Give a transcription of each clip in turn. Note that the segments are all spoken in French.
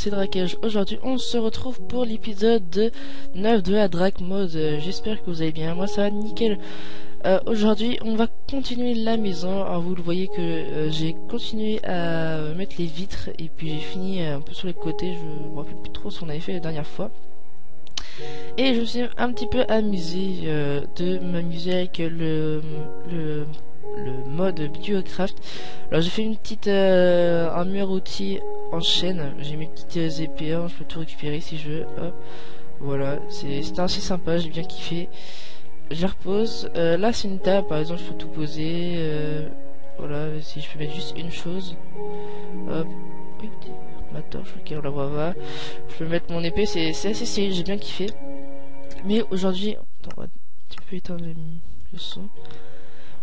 c'est Drakage. Aujourd'hui on se retrouve pour l'épisode 9 de la Drak Mode. J'espère que vous allez bien, moi ça va nickel. Aujourd'hui on va continuer la maison. Alors vous le voyez que j'ai continué à mettre les vitres et puis j'ai fini un peu sur les côtés. Je me rappelle plus trop ce qu'on avait fait la dernière fois. Et je me suis un petit peu amusé de m'amuser avec le mode Biocraft. Alors j'ai fait une petite un mur outil en chaîne. J'ai mes petites épées, je peux tout récupérer si je veux. Hop. Voilà, c'était assez sympa, j'ai bien kiffé. Je la repose. Là c'est une table, par exemple, je peux tout poser. Voilà, si je peux mettre juste une chose. Hop. Oui, ma torche, ok, on la voit va. Je peux mettre mon épée, c'est assez stylé, j'ai bien kiffé. Mais aujourd'hui, attends, on va un petit peu éteindre le son.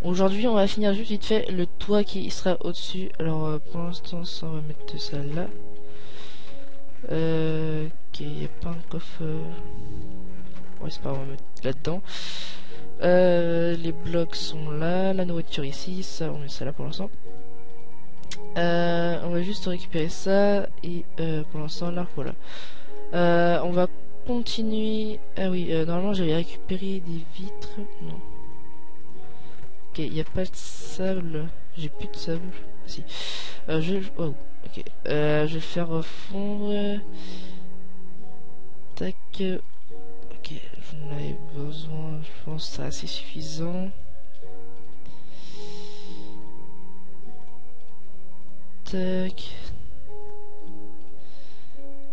Aujourd'hui, on va finir juste vite fait le toit qui sera au-dessus. Alors, pour l'instant, ça, on va mettre ça là. Ok, il n'y a pas un coffre. Ouais, c'est pas grave, on va mettre là-dedans. Les blocs sont là. La nourriture ici. Ça, on met ça là pour l'instant. On va juste récupérer ça. Et pour l'instant, là, voilà. On va continuer. Ah oui, normalement, j'avais récupéré des vitres. Non. Ok, il n'y a pas de sable. J'ai plus de sable. Si. Oh, ok. Je vais le faire fondre. Tac. Ok, j'en avais besoin. Je pense que c'est assez suffisant. Tac.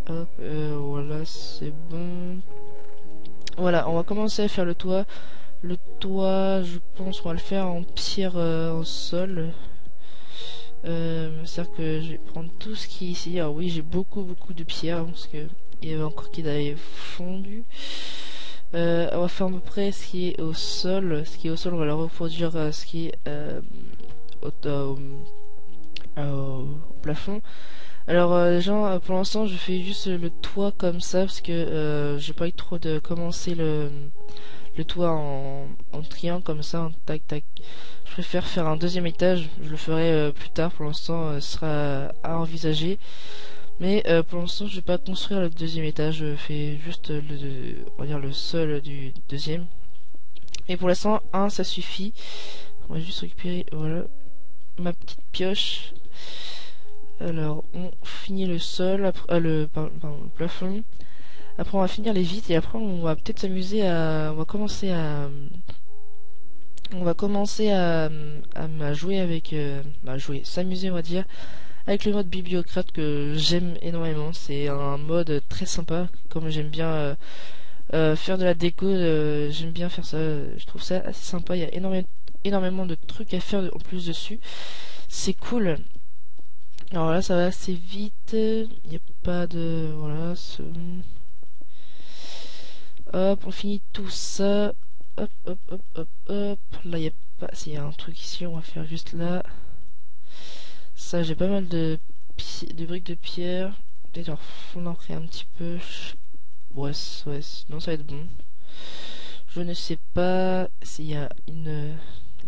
Hop, voilà, c'est bon. Voilà, on va commencer à faire le toit. Le toit, je pense qu'on va le faire en pierre en sol. C'est-à-dire que je vais prendre tout ce qui est ici. Alors oui, j'ai beaucoup de pierres, hein, parce que il y avait encore qui avait fondu. On va faire à peu près ce qui est au sol. Ce qui est au sol, on va le reproduire ce qui est au plafond. Alors les gens, pour l'instant, je fais juste le toit comme ça parce que j'ai pas eu trop de commencer le toit en triangle comme ça, en tac tac. Je préfère faire un deuxième étage, je le ferai plus tard. Pour l'instant, ce sera à envisager. Mais pour l'instant, je vais pas construire le deuxième étage, je fais juste on va dire le sol du deuxième. Et pour l'instant, un ça suffit. On va juste récupérer, voilà, ma petite pioche. Alors, on finit le sol, après, le plafond. Après, on va finir les vitres et après, on va peut-être s'amuser à, on va commencer à jouer avec, s'amuser, on va dire, avec le mode Bibliocrate que j'aime énormément. C'est un mode très sympa, comme j'aime bien faire de la déco, j'aime bien faire ça. Je trouve ça assez sympa. Il y a énormément de trucs à faire en plus dessus. C'est cool. Alors là, ça va assez vite. Il n'y a pas de... Voilà. Hop, on finit tout ça. Hop, hop, hop, hop, hop. Là, il n'y a pas... S'il y a un truc ici, on va faire juste là. Ça, j'ai pas mal de briques de pierre. Peut-être en fondre un petit peu. Ouais, non, ça va être bon. Je ne sais pas s'il y a une...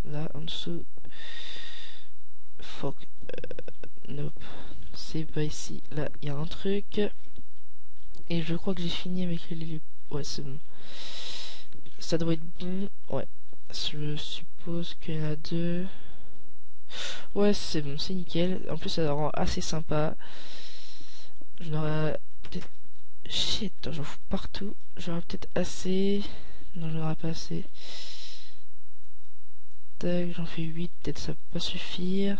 Là, en dessous. Fuck. Nope. C'est pas ici. Là, il y a un truc. Et je crois que j'ai fini avec les... Ouais, c'est bon. Ça doit être bon. Ouais. Je suppose qu'il y en a deux. Ouais, c'est bon, c'est nickel. En plus, ça rend assez sympa. Je n'aurai peut-être... Shit, j'en fous partout. J'aurai peut-être assez... Non, j'en aurai pas assez. Tac, j'en fais 8. Peut-être ça peut pas suffire.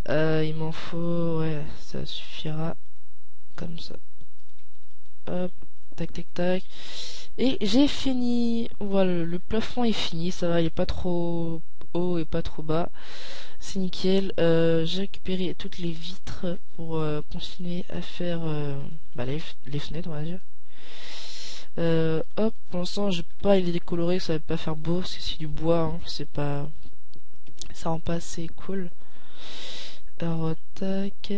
Il m'en faut... Ouais, ça suffira. Comme ça. Hop, tac, tac, tac. Et j'ai fini. Voilà, le plafond est fini. Ça va, il est pas trop haut et pas trop bas. C'est nickel. J'ai récupéré toutes les vitres pour continuer à faire les fenêtres, on va dire. Hop, pour l'instant, j'ai pas les décolorer, ça va pas faire beau parce que c'est du bois, hein, c'est pas... Ça rend pas assez cool. Alors, tac.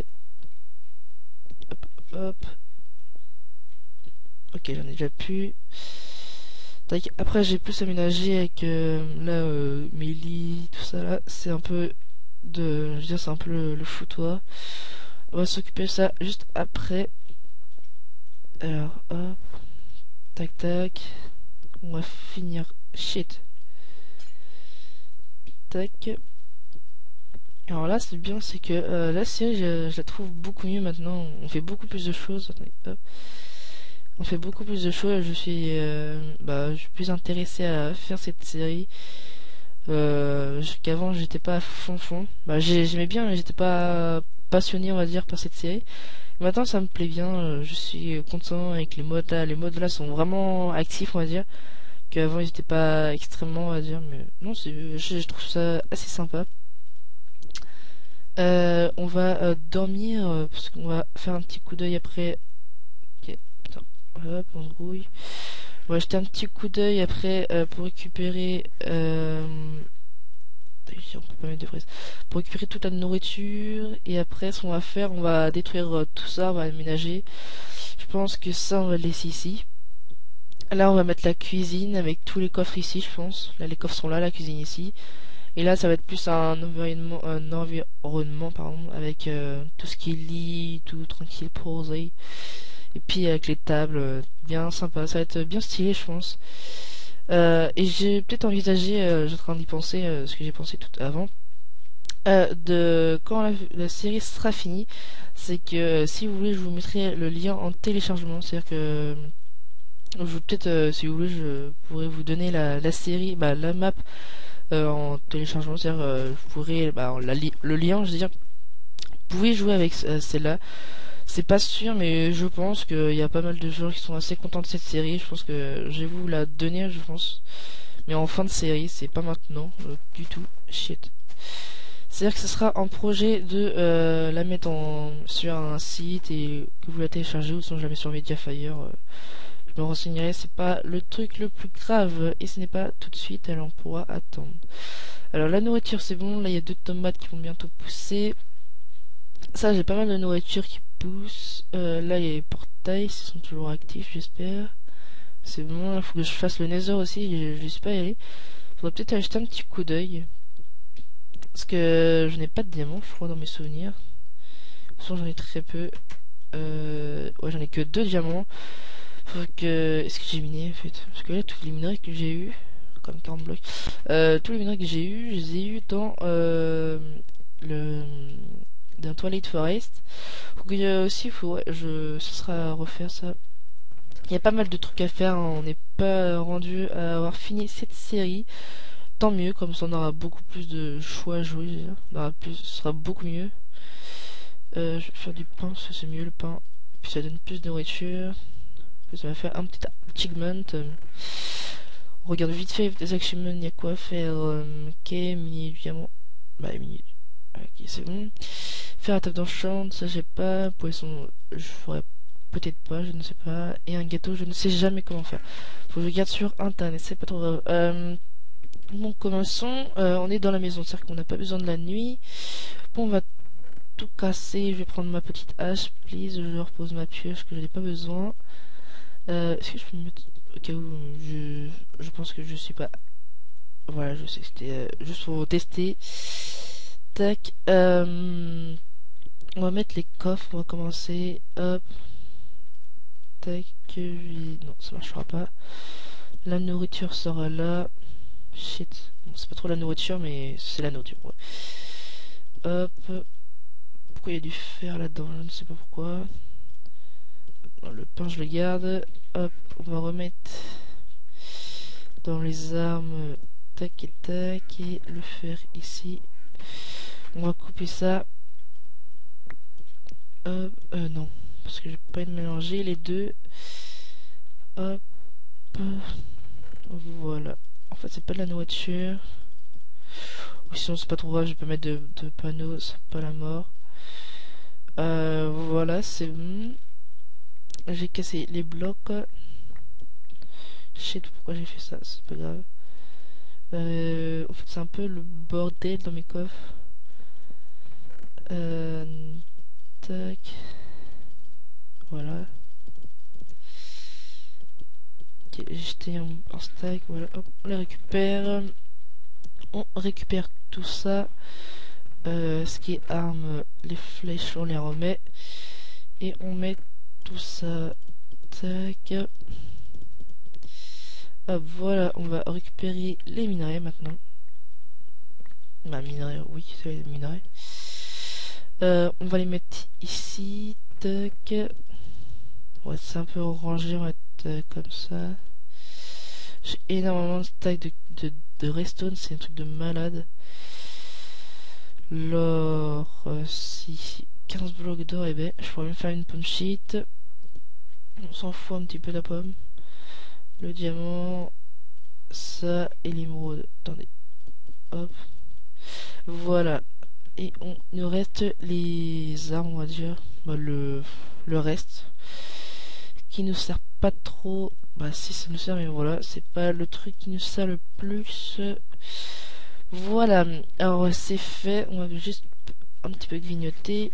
Hop, hop. Ok, j'en ai déjà plus. Tac. Après, j'ai plus aménagé avec là, mes lits, tout ça là. C'est un peu de... Je veux dire, c'est un peu le foutoir. On va s'occuper de ça juste après. Alors, hop. Tac, tac. On va finir. Shit. Tac. Alors là, c'est bien, c'est que la série, je la trouve beaucoup mieux maintenant. On fait beaucoup plus de choses. Attendez, hop. On fait beaucoup plus de choses. Je suis plus intéressé à faire cette série. Qu'avant, j'étais pas à fond. Bah, j'aimais bien, mais j'étais pas passionné, on va dire, par cette série. Maintenant, ça me plaît bien. Je suis content avec les modes là. Les modes là sont vraiment actifs, on va dire. Qu'avant, ils étaient pas extrêmement, on va dire. Mais non, je trouve ça assez sympa. On va dormir parce qu'on va faire un petit coup d'œil après. Ok, putain. Hop, on se grouille. On va jeter un petit coup d'œil après pour récupérer. On peut pas mettre de fraises. Pour récupérer toute la nourriture. Et après, ce qu'on va faire, on va détruire tout ça, on va aménager. Je pense que ça, on va le laisser ici. Là, on va mettre la cuisine avec tous les coffres ici, je pense. Là, les coffres sont là, la cuisine ici. Et là, ça va être plus un environnement pardon, avec tout ce qui est lit, tout tranquille, posé. Et puis avec les tables, bien sympa. Ça va être bien stylé, je pense. Et j'ai peut-être envisagé, j'ai en train d'y penser, ce que j'ai pensé tout avant, de quand la série sera finie, c'est que si vous voulez, je vous mettrai le lien en téléchargement. C'est-à-dire que peut-être, si vous voulez, je pourrais vous donner la série, la map. En téléchargement, c'est-à-dire vous pourrez le lien, je veux dire, vous pouvez jouer avec celle-là. C'est pas sûr, mais je pense qu'il y a pas mal de gens qui sont assez contents de cette série. Je pense que je vais vous la donner, je pense, mais en fin de série, c'est pas maintenant du tout. Shit. C'est-à-dire que ce sera en projet de la mettre sur un site et que vous la téléchargez, ou sinon jamais sur Mediafire. Je me renseignerai, c'est pas le truc le plus grave et ce n'est pas tout de suite, elle en pourra attendre. Alors la nourriture c'est bon, là il y a 2 tomates qui vont bientôt pousser. Ça, j'ai pas mal de nourriture qui pousse. Là il y a les portails, ils sont toujours actifs, j'espère. C'est bon, il faut que je fasse le nether aussi, je sais pas y aller. Faudrait peut-être acheter un petit coup d'œil. Parce que je n'ai pas de diamants, je crois, dans mes souvenirs. De toute façon j'en ai très peu. Ouais, j'en ai que 2 diamants. Est-ce que j'ai miné en fait? Parce que là, tous les minerais que j'ai eu, comme 40 blocs, tous les minerais que j'ai eu, je les ai eu dans dans Twilight Forest. Aussi, ce sera à refaire ça. Il y a pas mal de trucs à faire, hein. On n'est pas rendu à avoir fini cette série. Tant mieux, comme ça on aura beaucoup plus de choix à jouer. Ce sera beaucoup mieux. Je vais faire du pain, c'est mieux le pain. Puis ça donne plus de nourriture. Ça va faire un petit achievement. On regarde vite fait des achievements, il y a quoi à faire. Ok, mini diamant. Mini. Ok, c'est bon. Faire la table d'enchant, ça j'ai pas. Poisson, je ferais peut-être pas, je ne sais pas. Et un gâteau, je ne sais jamais comment faire. Faut que je regarde sur internet, c'est pas trop grave. Bon, commençons. On est dans la maison, c'est-à-dire qu'on n'a pas besoin de la nuit. Bon, on va tout casser. Je vais prendre ma petite hache, please. Je repose ma pioche que je n'ai pas besoin. Est-ce que je peux me mettre au cas où je pense que je suis pas. Voilà, je sais, c'était juste pour tester. Tac. On va mettre les coffres, on va commencer. Hop. Tac. Non, ça marchera pas. La nourriture sera là. Shit. Bon, c'est pas trop la nourriture, mais c'est la nourriture. Ouais. Hop. Pourquoi il y a du fer là-dedans? Je ne sais pas pourquoi. Le pain je le garde. Hop, on va remettre dans les armes. Tac et tac. Et le fer ici. On va couper ça. Hop, non. Parce que j'ai pas envie de mélanger les deux. Hop. Voilà. En fait c'est pas de la nourriture. Ou sinon c'est pas trop grave, je peux mettre de panneaux, c'est pas la mort. Voilà, c'est bon. J'ai cassé les blocs. Je sais pas pourquoi j'ai fait ça, c'est pas grave. En fait, c'est un peu le bordel dans mes coffres. Tac. Voilà. Ok, j'ai jeté un stack. Voilà, hop, on les récupère. On récupère tout ça. ce qui est arme, les flèches on les remet et on met tout ça. Tac. Hop, voilà, on va récupérer les minerais maintenant. Bah minerais, oui c'est les minerais. On va les mettre ici. Tac. Ouais, c'est un peu rangé, on va être comme ça. J'ai énormément de stacks de redstone, c'est un truc de malade. L'or, si 15 blocs d'or, et ben je pourrais même faire une pomme sheet. On s'en fout un petit peu de la pomme. Le diamant, ça et l'émeraude. Attendez, hop, voilà. Et on nous reste les armes, on va dire, bah, le reste qui nous sert pas trop. Bah si, ça nous sert, mais voilà, c'est pas le truc qui nous sert le plus. Voilà, alors c'est fait, on va juste un petit peu grignoter.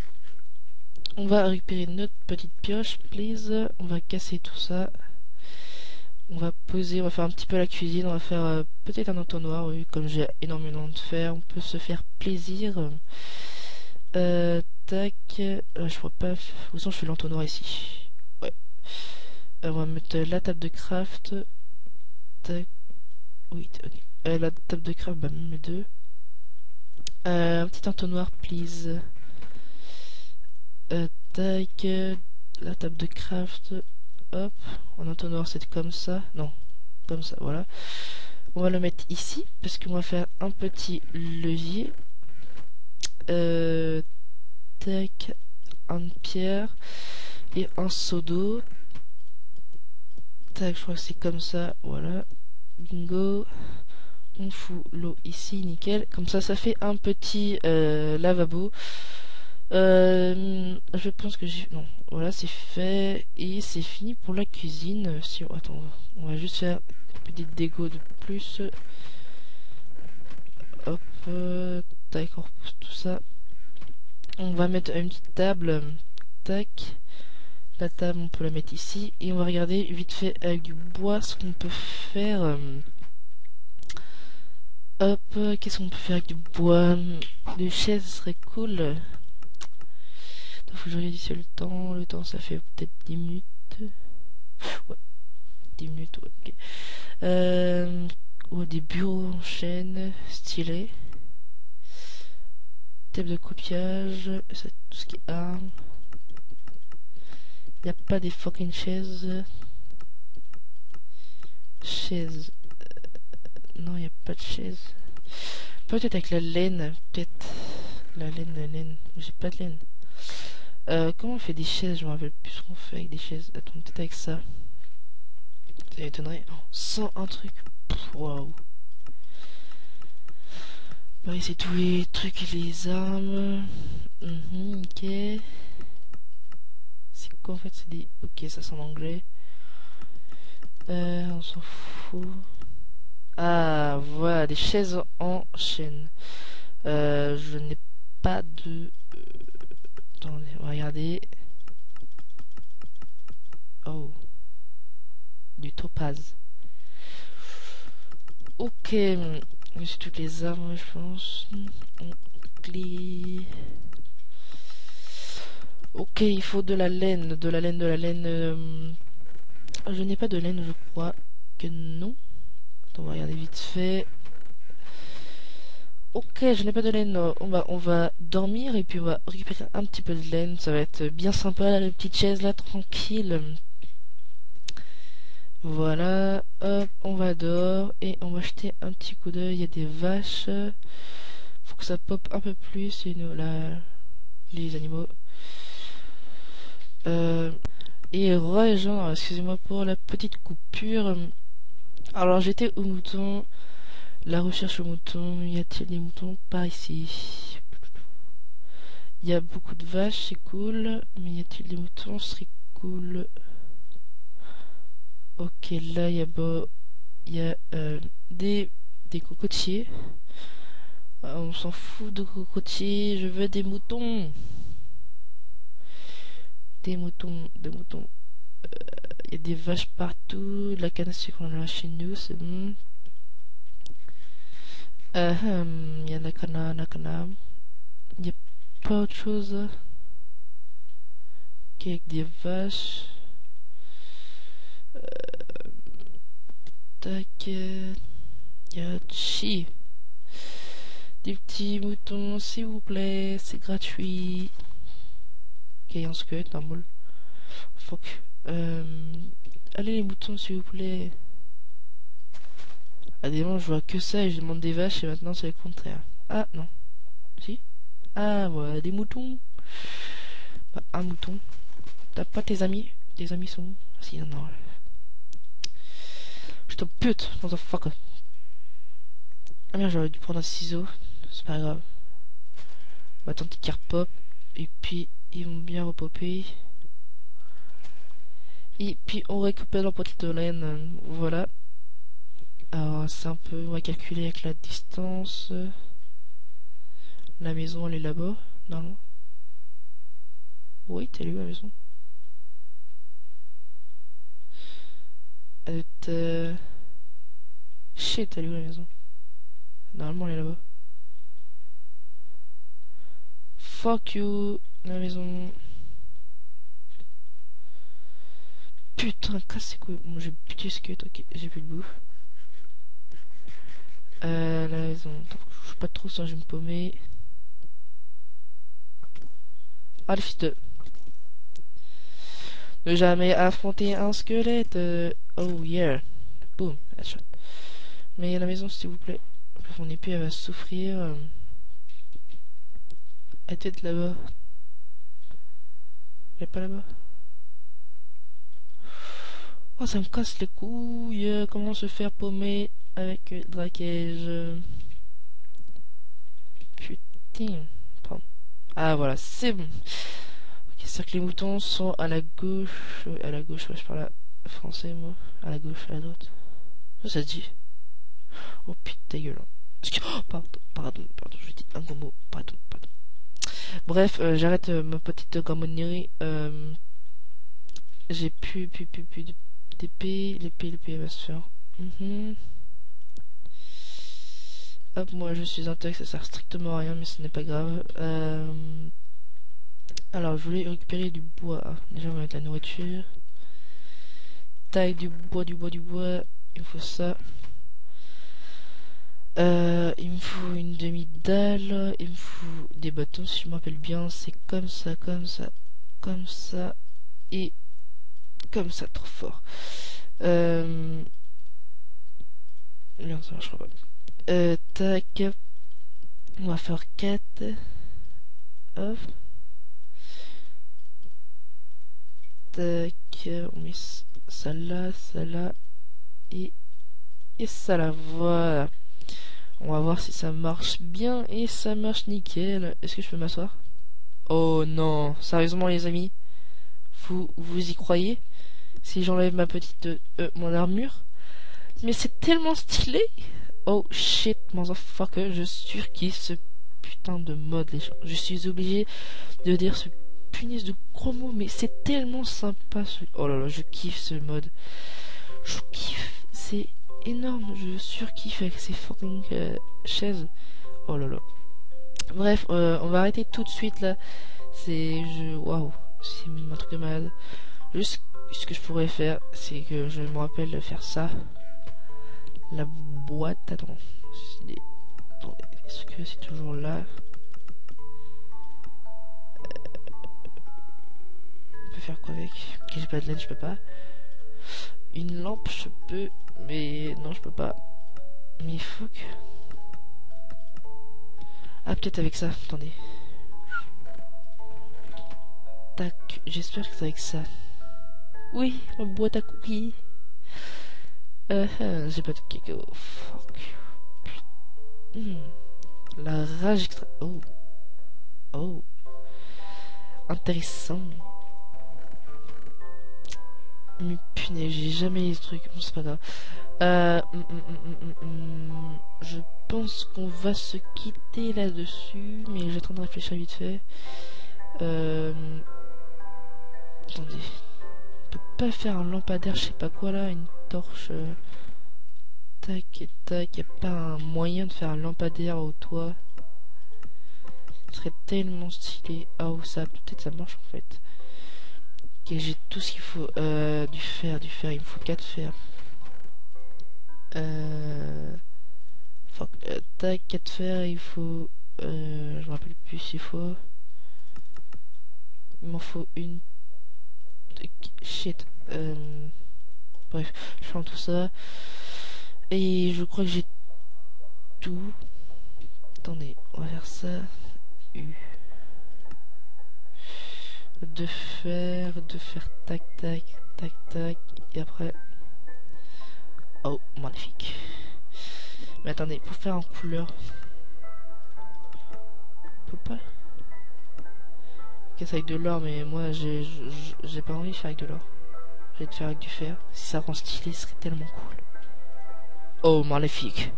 On va récupérer notre petite pioche, please. On va casser tout ça. On va poser, on va faire un petit peu la cuisine, on va faire peut-être un entonnoir, oui, comme j'ai énormément de fer, on peut se faire plaisir. Tac, je pourrais pas, de toute façon je fais l'entonnoir ici. Ouais. On va mettre la table de craft. Tac, oui, ok. La table de craft, bah même les deux. Un petit entonnoir, please. Tac, la table de craft. Hop, en entonnoir c'est comme ça. Non, comme ça, voilà. On va le mettre ici, parce qu'on va faire un petit levier. Tac, une pierre et un seau d'eau. Tac, je crois que c'est comme ça, voilà. Bingo. On fout l'eau ici, nickel. Comme ça, ça fait un petit lavabo. Je pense que j'ai... Non, voilà, c'est fait. Et c'est fini pour la cuisine. Si... Attends, on va juste faire une petite dégo de plus. Hop, tac, on repousse tout ça. On va mettre une petite table. Tac. La table, on peut la mettre ici. Et on va regarder vite fait avec du bois ce qu'on peut faire. Hop, qu'est-ce qu'on peut faire avec du bois? Des chaises serait cool. Faut que je regarde ici le temps. Le temps, ça fait peut-être 10 minutes. Ouais, 10 minutes, ouais, ok. Ouais, des bureaux en chaîne, stylé. Table de copiage, ça, tout ce qui est armes. Il n'y a pas des fucking chaises. Chaises. Non, il n'y a pas de chaise. Peut-être avec la laine. Peut-être. La laine. J'ai pas de laine. Comment on fait des chaises? Je me rappelle plus ce qu'on fait avec des chaises. Attends, peut-être avec ça. Ça m'étonnerait. Oh, sans un truc. Waouh. Oui, c'est tous les trucs et les armes. Ok. C'est quoi en fait? C'est des... Ok, ça c'est en anglais. On s'en fout. Ah, voilà, des chaises en chaîne. Je n'ai pas de... Attendez, on va regarder. Oh. Du topaz. Ok. C'est toutes les armes, je pense. Ok, il faut de la laine. De la laine. Je n'ai pas de laine, je crois que non. Attends, on va regarder vite fait. Ok, je n'ai pas de laine. On va dormir et puis on va récupérer un petit peu de laine. Ça va être bien sympa, là, la petite chaise là, tranquille. Voilà, hop, on va dehors et on va jeter un petit coup d'œil. Il y a des vaches. Faut que ça pop un peu plus. Les animaux. Et genre, excusez-moi pour la petite coupure. Alors j'étais au mouton. La recherche au mouton. Y a-t-il des moutons par ici? Il y a beaucoup de vaches, c'est cool. Mais y a-t-il des moutons? Ce serait cool. Ok, là il y a des cocotiers. On s'en fout de cocotiers. Je veux des moutons. Des moutons. Il y a des vaches partout. La canne à sucre qu'on a chez nous, c'est bon. Il y a la canne. Il n'y a pas autre chose qu'avec des vaches. Tac. Il y a chi. Des petits moutons, s'il vous plaît. C'est gratuit. Ok, un squelette, un mole. Fuck. Allez les moutons, s'il vous plaît. Ah, des moments, je vois que ça et je demande des vaches et maintenant c'est le contraire. Ah, non. Si. Ah, voilà, des moutons. Bah, un mouton. T'as pas tes amis? Tes amis sont où? Si, non, non. Je te pute, motherfucker. Ah merde, j'aurais dû prendre un ciseau. C'est pas grave. On va attendre qu'ils repop. Et puis, ils vont bien repopper. Et puis, on récupère leur petite laine. Voilà. Alors, c'est un peu... On va calculer avec la distance. La maison, elle est là-bas. Non. Oui, t'es où la maison? Elle est... Shit, elle est où la maison? Normalement, elle est là-bas. Fuck you, la maison. Putain, casse quoi? Bon, j'ai buté ce que ok, j'ai plus de bouffe. La maison. Attends, je joue pas trop, ça je vais me paumer. Ah, le fils de. Ne jamais affronter un squelette. Oh yeah. Boom, headshot. Mais la maison, s'il vous plaît. Mon épée, elle va souffrir. Elle doit être là-bas. Elle est pas là-bas. Oh, ça me casse les couilles. Comment se faire paumer avec Drakej? Putain. Pardon. Ah, voilà, c'est bon. Ok, c'est que les moutons sont à la gauche. À la gauche, ouais, je parle français, moi. À la gauche, à la droite. Ça se dit. Oh putain, ta gueule. Oh, pardon, je dis un gros mot. Pardon. Bref, j'arrête ma petite grammonnerie. J'ai plus d'épée. L'épée va se faire. Hop, moi je suis un tech, ça sert strictement à rien, mais ce n'est pas grave. Alors, je voulais récupérer du bois. Déjà, on va mettre la nourriture. Taille du bois. Il me faut ça. Il me faut une demi-dalle. Il me faut des bâtons, si je me rappelle bien. C'est comme ça. Et comme ça, trop fort. Merde, ça marchera pas. Tac. On va faire 4. Hop. Tac. On met ça là. Et ça là. Voilà. On va voir si ça marche bien. Et ça marche nickel. Est-ce que je peux m'asseoir? Oh non. Sérieusement, les amis? Vous y croyez? Si j'enlève ma petite... mon armure? Mais c'est tellement stylé! Oh shit, motherfucker, je surkiffe ce putain de mode, les gens. Je suis obligé de dire ce punaise de gros mot, mais c'est tellement sympa ce... Oh là là, je kiffe ce mode. Je kiffe, c'est énorme, je surkiffe avec ces fucking chaises. Oh là là. Bref, on va arrêter tout de suite là. Waouh, c'est un truc de malade. Juste, ce que je pourrais faire, c'est que je me rappelle de faire ça. La boîte, attends, est-ce que c'est toujours là? On peut faire quoi avec? Ok, j'ai pas de laine, je peux pas. Une lampe, je peux, mais non, je peux pas. Mais il faut que... Ah, peut-être avec ça, attendez. Tac, j'espère que c'est avec ça. Oui, ma boîte à cookies. J'ai pas de cacao. Fuck. La rage extra... Oh. Intéressant. Mais punaise, j'ai jamais les trucs. Bon, c'est pas grave. Je pense qu'on va se quitter là-dessus. Mais j'ai en train de réfléchir vite fait. Attendez. On peut pas faire un lampadaire, je sais pas quoi là. Une torche. Tac et tac. Y'a pas un moyen de faire un lampadaire au toit? Ce serait tellement stylé. Oh, ça, peut-être ça marche en fait. Ok, j'ai tout ce qu'il faut. Du fer. Il me faut 4 fers. Fuck. Tac, 4 fers, il faut... je me rappelle plus, il faut... Il m'en faut une... Shit. Bref, je prends tout ça. Et je crois que j'ai tout. Attendez, on va faire ça. De faire, tac, tac. Et après... Oh, magnifique. Mais attendez, pour faire en couleur... On peut pas... Ok, c'est avec de l'or, mais moi j'ai pas envie de faire avec de l'or. Je vais te faire avec du fer. Si ça rend stylé, ce serait tellement cool. Oh, magnifique.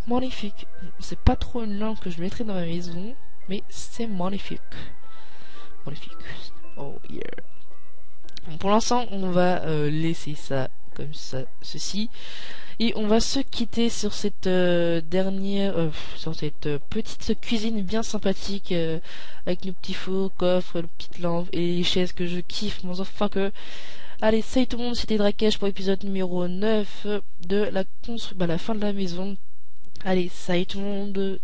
Magnifique. C'est pas trop une lampe que je mettrais dans ma maison, mais c'est magnifique. Magnifique. Oh yeah. Bon, pour l'instant, on va laisser ça comme ça, ceci. Et on va se quitter sur cette petite cuisine bien sympathique avec nos petits fours, coffres, nos petites lampes et les chaises que je kiffe, mon motherfucker. Allez, salut tout le monde, c'était Drakesh pour l'épisode numéro 9 de la fin de la maison. Allez, salut tout le monde.